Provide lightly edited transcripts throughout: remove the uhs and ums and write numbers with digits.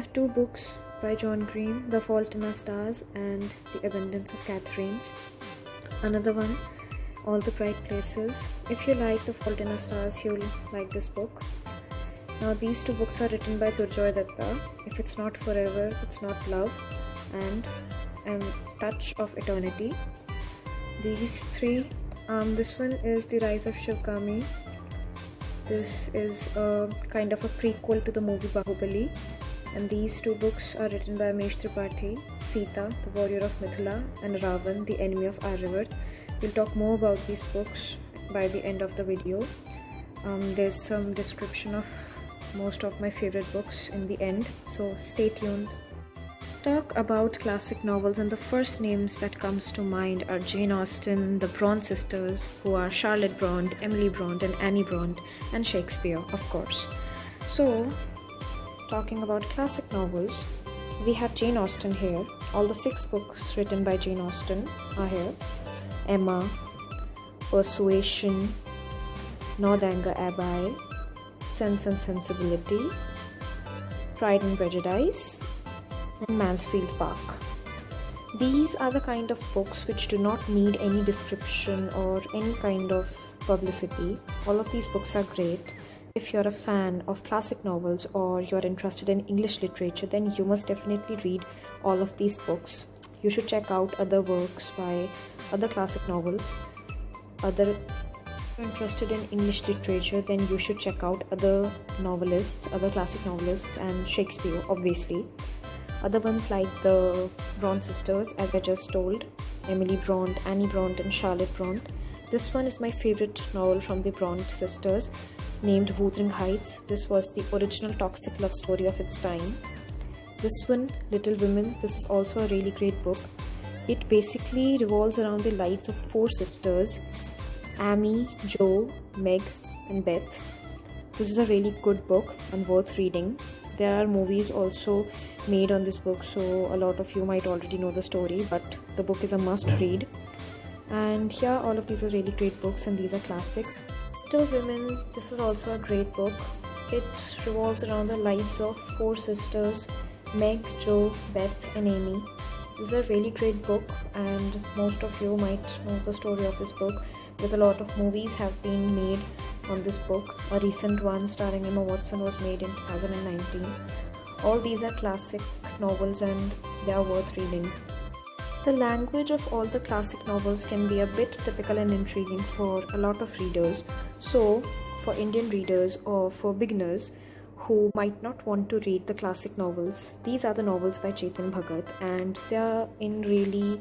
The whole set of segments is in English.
have two books by John Green, The Fault in Our Stars and The Abundance of Catherines. Another one, All the Bright Places. If you like The Fault in Our Stars, you'll like this book. Now these two books are written by Durjoy Dutta. If It's Not Forever, It's Not Love, and A Touch of Eternity. These three, this one is The Rise of Shivgami. This is a kind of a prequel to the movie Bahubali. And these two books are written by Amish Tripathy, Sita, the warrior of Mithila, and Ravan, the enemy of Aryavarth. We'll talk more about these books by the end of the video. There's some description of most of my favorite books in the end, so stay tuned. Talk about classic novels, and the first names that comes to mind are Jane Austen, the Bronte Sisters, who are Charlotte Bronte, Emily Bronte, and Annie Bronte, and Shakespeare, of course. So, talking about classic novels, we have Jane Austen here. All the 6 books written by Jane Austen are here. Emma, Persuasion, Northanger Abbey, Sense and Sensibility, Pride and Prejudice, and Mansfield Park. These are the kind of books which do not need any description or any kind of publicity. All of these books are great. If you're a fan of classic novels or you're interested in English literature, then you must definitely read all of these books. You should check out other works by other classic novels. If you're interested in English literature, then you should check out other novelists, other classic novelists, and Shakespeare, obviously. Other ones like the Bronte Sisters, as I just told, Emily Bronte, Annie Bronte, and Charlotte Bronte. This one is my favorite novel from the Bronte Sisters, named Wuthering Heights. This was the original toxic love story of its time. This one, Little Women, this is also a really great book. It basically revolves around the lives of 4 sisters, Amy, Jo, Meg, and Beth. This is a really good book and worth reading. There are movies also made on this book, so a lot of you might already know the story, but the book is a must read. And yeah, all of these are really great books, and these are classics. Little Women, this is also a great book. It revolves around the lives of 4 sisters, Meg, Jo, Beth, and Amy. This is a really great book, and most of you might know the story of this book because a lot of movies have been made on this book. A recent one starring Emma Watson was made in 2019. All these are classic novels and they are worth reading. The language of all the classic novels can be a bit typical and intriguing for a lot of readers. So, for Indian readers or for beginners who might not want to read the classic novels, these are the novels by Chetan Bhagat, and they are in really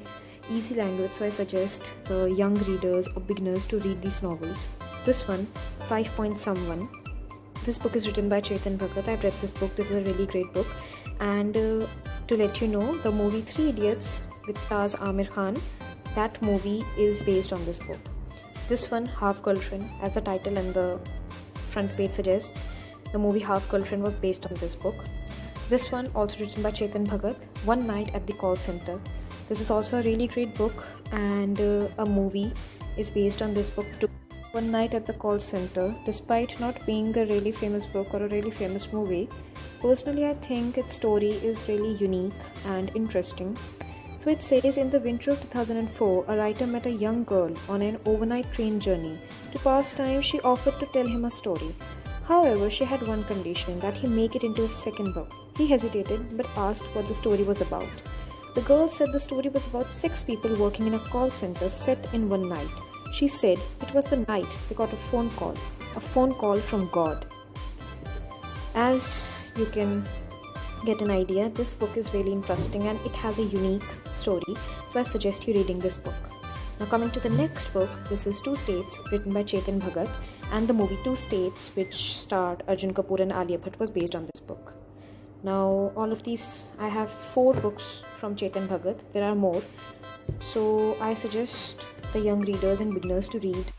easy language, so I suggest the young readers or beginners to read these novels. This one, 5 Point Someone. This book is written by Chetan Bhagat. I've read this book. This is a really great book. And to let you know, the movie 3 Idiots, which stars Amir Khan, that movie is based on this book. This one, Half Girlfriend, as the title and the front page suggests, the movie Half Girlfriend was based on this book. This one, also written by Chetan Bhagat, One Night at the Call Center. This is also a really great book, and a movie is based on this book too. One Night at the Call Center, despite not being a really famous book or a really famous movie, personally I think its story is really unique and interesting. So it says, in the winter of 2004, a writer met a young girl on an overnight train journey. To pass time, she offered to tell him a story. However, she had one condition, that he make it into a second book. He hesitated but asked what the story was about. The girl said the story was about 6 people working in a call center set in one night. She said it was the night they got a phone call from God. As you can get an idea, this book is really interesting and it has a unique story, so I suggest you reading this book. Now coming to the next book, this is 2 States, written by Chetan Bhagat, and the movie 2 States, which starred Arjun Kapoor and Alia Bhatt, was based on this book. Now all of these, I have 4 books from Chetan Bhagat. There are more, so I suggest the young readers and beginners to read